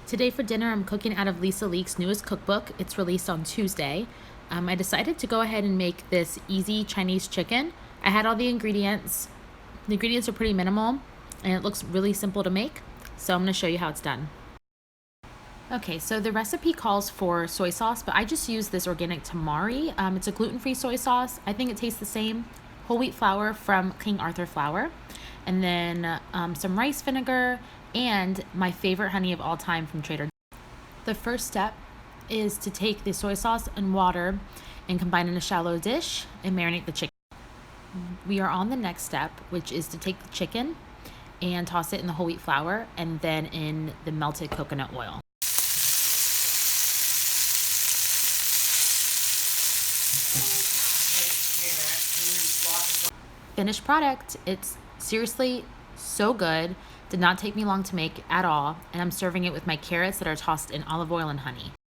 Today for dinner, I'm cooking out of Lisa Leake's newest cookbook. It's released on Tuesday. I decided to go ahead and make this easy Chinese chicken. I had all the ingredients. The ingredients are pretty minimal and it looks really simple to make. So I'm going to show you how it's done. Okay, so the recipe calls for soy sauce, but I just use this organic tamari. It's a gluten-free soy sauce. I think it tastes the same. Whole wheat flour from King Arthur flour, and then some rice vinegar, and my favorite honey of all time from Trader Joe's. The first step is to take the soy sauce and water and combine in a shallow dish and marinate the chicken. We are on the next step, which is to take the chicken and toss it in the whole wheat flour and then in the melted coconut oil. Finished product. It's seriously so good. Did not take me long to make at all, and I'm serving it with my carrots that are tossed in olive oil and honey.